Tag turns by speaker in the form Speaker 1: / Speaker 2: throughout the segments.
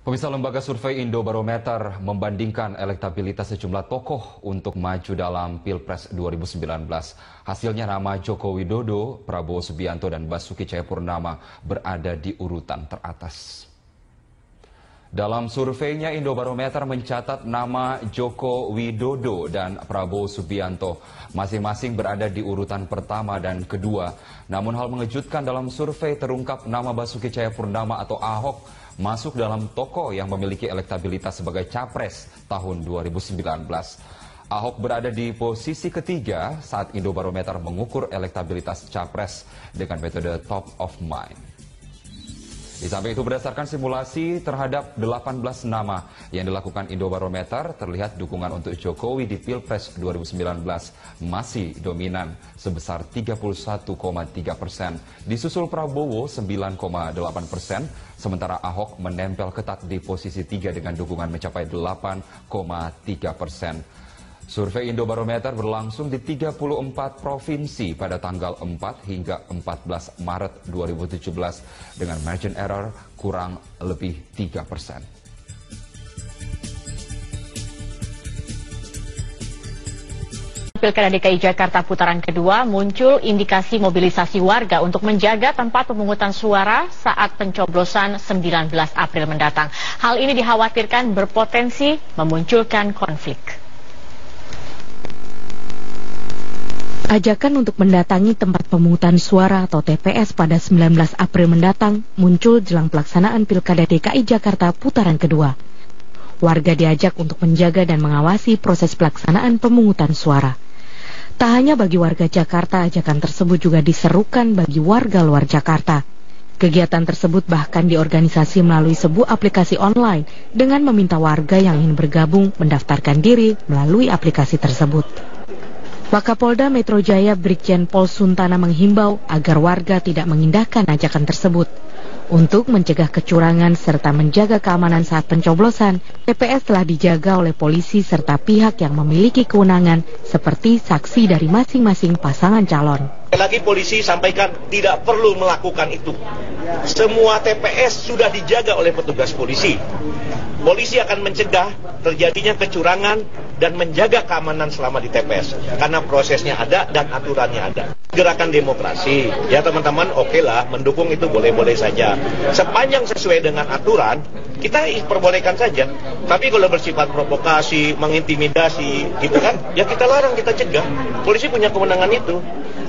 Speaker 1: Pemirsa, lembaga survei Indobarometer membandingkan elektabilitas sejumlah tokoh untuk maju dalam Pilpres 2019. Hasilnya nama Joko Widodo, Prabowo Subianto, dan Basuki Cahayapurnama berada di urutan teratas. Dalam surveinya, Indobarometer mencatat nama Joko Widodo dan Prabowo Subianto masing-masing berada di urutan pertama dan kedua. Namun hal mengejutkan, dalam survei terungkap nama Basuki Cahayapurnama atau Ahok masuk dalam tokoh yang memiliki elektabilitas sebagai capres tahun 2019. Ahok berada di posisi ketiga saat Indobarometer mengukur elektabilitas capres dengan metode top of mind. Di samping itu, berdasarkan simulasi terhadap 18 nama yang dilakukan Indobarometer, terlihat dukungan untuk Jokowi di Pilpres 2019 masih dominan sebesar 31,3%. Disusul Prabowo 9,8%, sementara Ahok menempel ketat di posisi 3 dengan dukungan mencapai 8,3%. Survei Indobarometer berlangsung di 34 provinsi pada tanggal 4 hingga 14 Maret 2017 dengan margin error kurang lebih 3%.
Speaker 2: Pilkada DKI Jakarta putaran kedua muncul indikasi mobilisasi warga untuk menjaga tempat pemungutan suara saat pencoblosan 19 April mendatang. Hal ini dikhawatirkan berpotensi memunculkan konflik.
Speaker 3: Ajakan untuk mendatangi tempat pemungutan suara atau TPS pada 19 April mendatang muncul jelang pelaksanaan Pilkada DKI Jakarta putaran kedua. Warga diajak untuk menjaga dan mengawasi proses pelaksanaan pemungutan suara. Tak hanya bagi warga Jakarta, ajakan tersebut juga diserukan bagi warga luar Jakarta. Kegiatan tersebut bahkan diorganisasi melalui sebuah aplikasi online dengan meminta warga yang ingin bergabung mendaftarkan diri melalui aplikasi tersebut. Wakapolda Metro Jaya Brigjen Pol Suntana menghimbau agar warga tidak mengindahkan ajakan tersebut. Untuk mencegah kecurangan serta menjaga keamanan saat pencoblosan, TPS telah dijaga oleh polisi serta pihak yang memiliki kewenangan seperti saksi dari masing-masing pasangan calon.
Speaker 4: Lagi polisi sampaikan tidak perlu melakukan itu. Semua TPS sudah dijaga oleh petugas polisi. Polisi akan mencegah terjadinya kecurangan dan menjaga keamanan selama di TPS. Karena prosesnya ada dan aturannya ada. Gerakan demokrasi, ya teman-teman, oke lah, mendukung itu boleh-boleh saja. Sepanjang sesuai dengan aturan, kita perbolehkan saja. Tapi kalau bersifat provokasi, mengintimidasi, gitu kan, ya kita larang, kita cegah. Polisi punya kewenangan itu.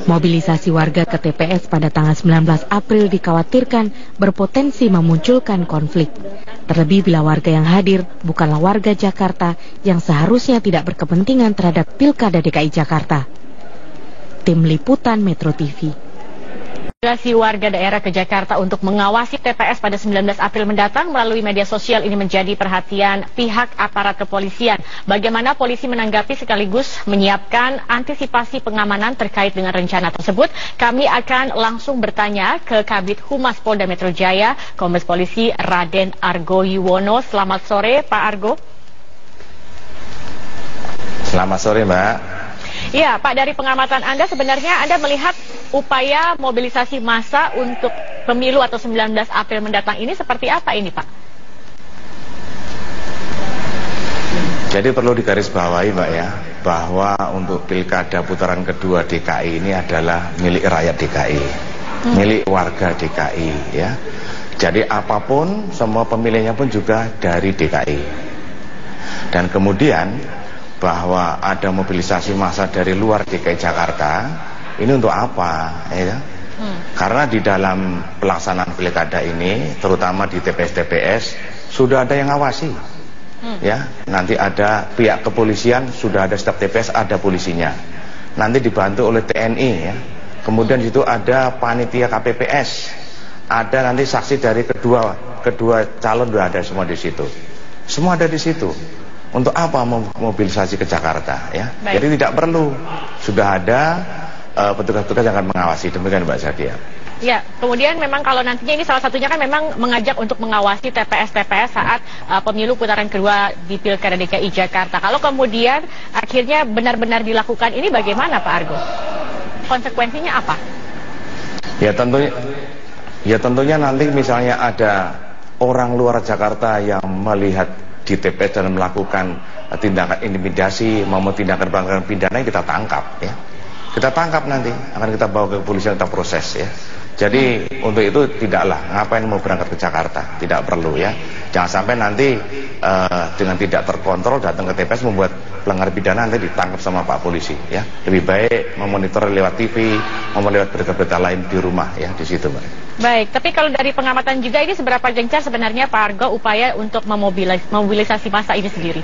Speaker 3: Mobilisasi warga ke TPS pada tanggal 19 April dikhawatirkan berpotensi memunculkan konflik. Terlebih bila warga yang hadir bukanlah warga Jakarta yang seharusnya tidak berkepentingan terhadap Pilkada DKI Jakarta. Tim Liputan Metro TV.
Speaker 2: Mobilisasi warga daerah ke Jakarta untuk mengawasi TPS pada 19 April mendatang melalui media sosial ini menjadi perhatian pihak aparat kepolisian. Bagaimana polisi menanggapi sekaligus menyiapkan antisipasi pengamanan terkait dengan rencana tersebut? Kami akan langsung bertanya ke Kabid Humas Polda Metro Jaya, Kombes Polisi Raden Argo Yuwono. Selamat sore, Pak Argo.
Speaker 5: Selamat sore, Mbak.
Speaker 2: Ya, Pak, dari pengamatan Anda sebenarnya Anda melihat upaya mobilisasi massa untuk pemilu atau 19 April mendatang ini seperti apa ini, Pak?
Speaker 5: Jadi perlu digarisbawahi, Mbak, ya, bahwa untuk Pilkada putaran kedua DKI ini adalah milik rakyat DKI, milik warga DKI, ya. Jadi apapun, semua pemilihnya pun juga dari DKI. Dan kemudian bahwa ada mobilisasi massa dari luar DKI Jakarta, ini untuk apa? Ya? Karena di dalam pelaksanaan pilkada ini, terutama di TPS-TPS, sudah ada yang ngawasi. Ya, nanti ada pihak kepolisian, sudah ada staf TPS, ada polisinya. Nanti dibantu oleh TNI, ya. Kemudian itu ada panitia KPPS, ada nanti saksi dari kedua calon, sudah ada semua di situ. Semua ada di situ. Untuk apa mobilisasi ke Jakarta, ya? Baik. Jadi tidak perlu, sudah ada petugas-petugas yang akan mengawasi. Demikian, Mbak Zakia.
Speaker 2: Ya, kemudian memang kalau nantinya ini salah satunya kan memang mengajak untuk mengawasi TPS-TPS saat pemilu putaran kedua di Pilkada DKI Jakarta. Kalau kemudian akhirnya benar-benar dilakukan ini bagaimana, Pak Argo? Konsekuensinya apa?
Speaker 5: Ya tentunya nanti misalnya ada orang luar Jakarta yang melihat di TPS dan melakukan tindakan intimidasi maupun tindakan pelanggaran pidana, kita tangkap ya. Kita tangkap nanti, akan kita bawa ke kepolisian, kita proses ya. Jadi untuk itu tidaklah, ngapain mau berangkat ke Jakarta, tidak perlu ya. Jangan sampai nanti dengan tidak terkontrol datang ke TPS membuat pelanggar pidana, nanti ditangkap sama Pak Polisi ya. Lebih baik memonitor lewat TV, maupun lewat berita-berita lain di rumah ya, di situ Mbak.
Speaker 2: Baik, tapi kalau dari pengamatan juga ini seberapa gencar sebenarnya Pak Argo upaya untuk memobilisasi massa ini sendiri?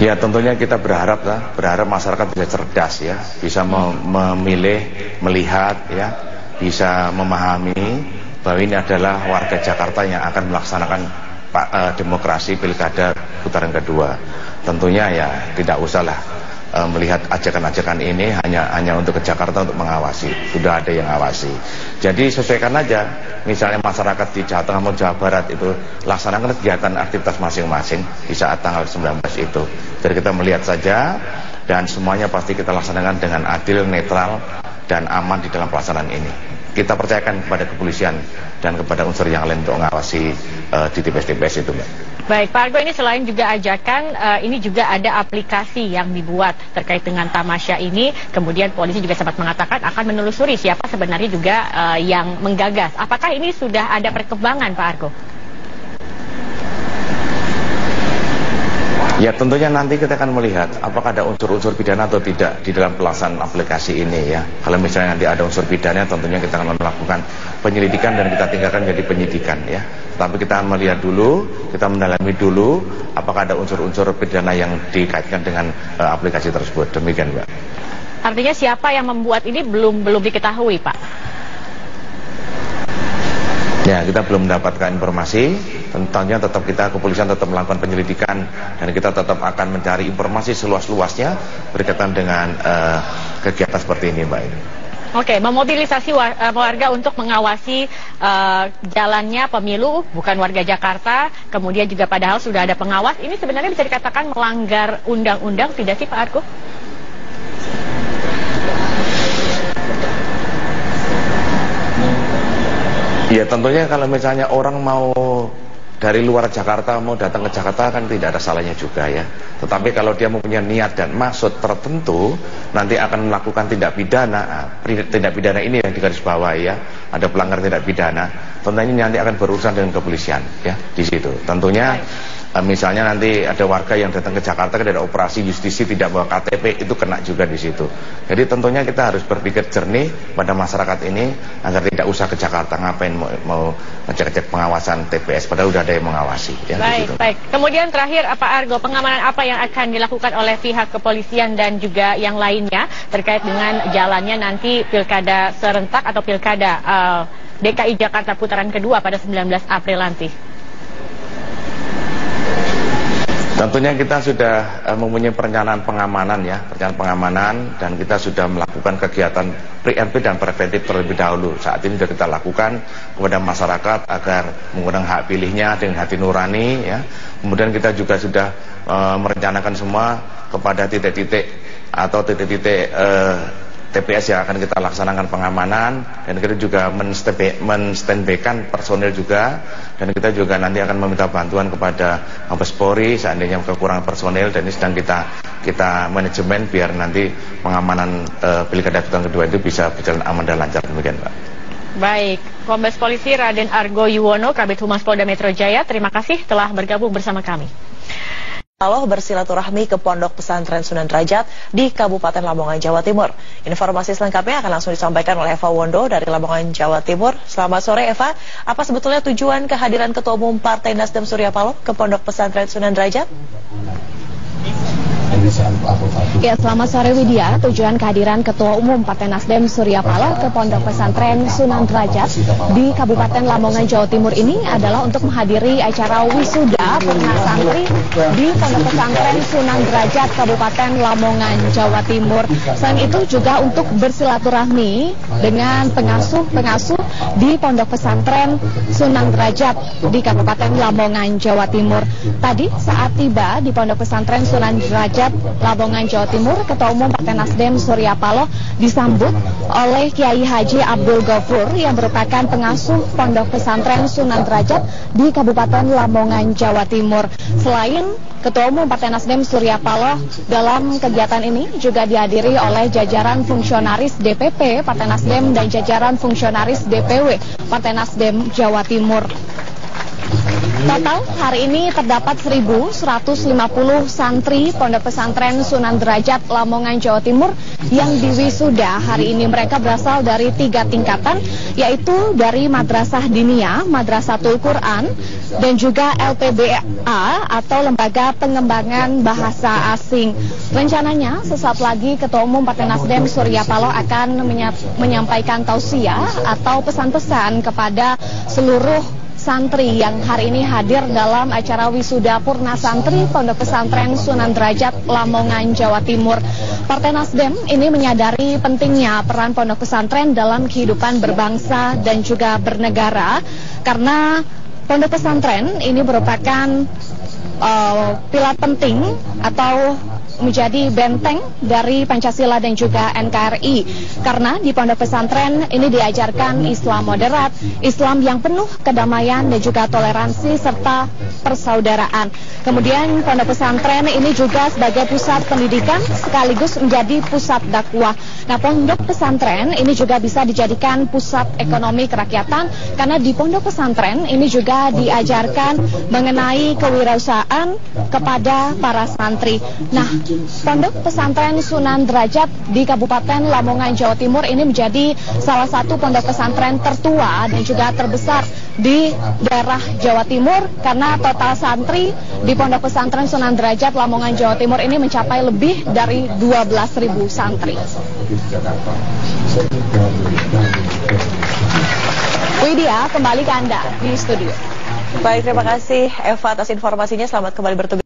Speaker 5: Ya tentunya kita berharap masyarakat bisa cerdas ya, bisa memilih, melihat ya, bisa memahami bahwa ini adalah warga Jakarta yang akan melaksanakan demokrasi pilkada putaran kedua. Tentunya ya tidak usahlah melihat ajakan-ajakan ini hanya untuk ke Jakarta untuk mengawasi, sudah ada yang awasi. Jadi sesuaikan aja, misalnya masyarakat di Jawa Tengah maupun Jawa Barat itu laksanakan kegiatan aktivitas masing-masing di saat tanggal 19 itu. Jadi kita melihat saja dan semuanya pasti kita laksanakan dengan adil, netral dan aman di dalam pelaksanaan ini. Kita percayakan kepada kepolisian dan kepada unsur yang lain untuk mengawasi di TPS-TPS itu Mbak.
Speaker 2: Baik, Pak Argo, ini selain juga ajakan, ini juga ada aplikasi yang dibuat terkait dengan tamasya ini. Kemudian polisi juga sempat mengatakan akan menelusuri siapa sebenarnya juga yang menggagas. Apakah ini sudah ada perkembangan, Pak Argo?
Speaker 5: Ya tentunya nanti kita akan melihat apakah ada unsur-unsur pidana atau tidak di dalam pelaksanaan aplikasi ini ya. Kalau misalnya nanti ada unsur pidana, tentunya kita akan melakukan penyelidikan dan kita tinggalkan jadi penyidikan ya. Tapi kita akan melihat dulu, kita mendalami dulu apakah ada unsur-unsur pidana yang dikaitkan dengan aplikasi tersebut. Demikian Mbak.
Speaker 2: Artinya siapa yang membuat ini belum diketahui Pak?
Speaker 5: Ya, kita belum mendapatkan informasi. Tentunya tetap kepolisian tetap melakukan penyelidikan dan kita tetap akan mencari informasi seluas-luasnya berkaitan dengan kegiatan seperti ini, Mbak.
Speaker 2: Oke, memobilisasi warga untuk mengawasi jalannya pemilu, bukan warga Jakarta, kemudian juga padahal sudah ada pengawas. Ini sebenarnya bisa dikatakan melanggar undang-undang, tidak sih Pak Argo?
Speaker 5: Ya tentunya kalau misalnya orang mau dari luar Jakarta mau datang ke Jakarta kan tidak ada salahnya juga ya. Tetapi kalau dia mempunyai niat dan maksud tertentu nanti akan melakukan tindak pidana ini yang digarisbawahi ya. Ada pelanggaran tindak pidana, tentunya nanti akan berurusan dengan kepolisian ya di situ. Tentunya misalnya nanti ada warga yang datang ke Jakarta kan ada operasi justisi tidak bawa KTP, itu kena juga di situ. Jadi tentunya kita harus berpikir jernih pada masyarakat ini agar tidak usah ke Jakarta, ngapain mau ngecek-cek pengawasan TPS padahal udah ada yang mengawasi ya.
Speaker 2: Baik, baik. Kemudian terakhir Pak Argo, pengamanan apa yang akan dilakukan oleh pihak kepolisian dan juga yang lainnya terkait dengan jalannya nanti pilkada serentak atau pilkada DKI Jakarta putaran kedua pada 19 April nanti?
Speaker 5: Tentunya kita sudah mempunyai perencanaan pengamanan ya, perencanaan pengamanan dan kita sudah melakukan kegiatan preemptif dan preventif terlebih dahulu. Saat ini sudah kita lakukan kepada masyarakat agar menggunakan hak pilihnya dengan hati nurani ya. Kemudian kita juga sudah merencanakan semua kepada titik-titik atau titik-titik TPS yang akan kita laksanakan pengamanan dan kita juga men-standby-kan personil juga dan kita juga nanti akan meminta bantuan kepada Mabes Polri seandainya kekurangan personil dan ini sedang kita manajemen biar nanti pengamanan pilkada putaran kedua itu bisa berjalan aman dan lancar. Demikian Pak.
Speaker 2: Baik, Kombes Polisi Raden Argo Yuwono, Kabid Humas Polda Metro Jaya, terima kasih telah bergabung bersama kami.
Speaker 6: Lalu bersilaturahmi ke Pondok Pesantren Sunan Derajat di Kabupaten Lamongan, Jawa Timur. Informasi selengkapnya akan langsung disampaikan oleh Eva Wondo dari Lamongan, Jawa Timur. Selamat sore Eva, apa sebetulnya tujuan kehadiran Ketua Umum Partai Nasdem Surya Paloh ke Pondok Pesantren Sunan Derajat?
Speaker 7: Ya, selamat sore Widya. Tujuan kehadiran Ketua Umum Partai Nasdem Surya Paloh ke Pondok Pesantren Sunan Derajat di Kabupaten Lamongan, Jawa Timur ini adalah untuk menghadiri acara wisuda pernah santri di Pondok Pesantren Sunan Derajat Kabupaten Lamongan, Jawa Timur. Selain itu juga untuk bersilaturahmi dengan pengasuh-pengasuh di Pondok Pesantren Sunan Derajat di Kabupaten Lamongan, Jawa Timur. Tadi saat tiba di Pondok Pesantren Sunan Derajat Derajat Lamongan Jawa Timur, Ketua Umum Partai Nasdem Surya Paloh disambut oleh Kiai Haji Abdul Ghafur yang merupakan pengasuh Pondok Pesantren Sunan Derajat di Kabupaten Lamongan Jawa Timur. Selain Ketua Umum Partai Nasdem Surya Paloh, dalam kegiatan ini juga dihadiri oleh jajaran fungsionaris DPP Partai Nasdem dan jajaran fungsionaris DPW Partai Nasdem Jawa Timur. Total hari ini terdapat 1.150 santri Pondok Pesantren Sunan Derajat Lamongan Jawa Timur yang diwisuda. Hari ini mereka berasal dari 3 tingkatan, yaitu dari Madrasah Diniyah, Madrasatul Quran, dan juga LPBA atau Lembaga Pengembangan Bahasa Asing. Rencananya sesaat lagi Ketua Umum Partai Nasdem Surya Paloh akan menyampaikan tausiah atau pesan-pesan kepada seluruh santri yang hari ini hadir dalam acara wisuda Purna Santri Pondok Pesantren Sunan Derajat Lamongan Jawa Timur. Partai Nasdem ini menyadari pentingnya peran pondok pesantren dalam kehidupan berbangsa dan juga bernegara, karena pondok pesantren ini merupakan pilar penting atau menjadi benteng dari Pancasila dan juga NKRI, karena di pondok pesantren ini diajarkan Islam moderat, Islam yang penuh kedamaian dan juga toleransi serta persaudaraan. Kemudian pondok pesantren ini juga sebagai pusat pendidikan sekaligus menjadi pusat dakwah. Nah, pondok pesantren ini juga bisa dijadikan pusat ekonomi kerakyatan, karena di pondok pesantren ini juga diajarkan mengenai kewirausahaan kepada para santri. Nah, Pondok Pesantren Sunan Derajat di Kabupaten Lamongan Jawa Timur ini menjadi salah satu pondok pesantren tertua dan juga terbesar di daerah Jawa Timur, karena total santri di Pondok Pesantren Sunan Derajat Lamongan Jawa Timur ini mencapai lebih dari 12.000 santri. Widya, kembali ke Anda di studio.
Speaker 6: Baik, terima kasih Eva atas informasinya. Selamat kembali bertugas.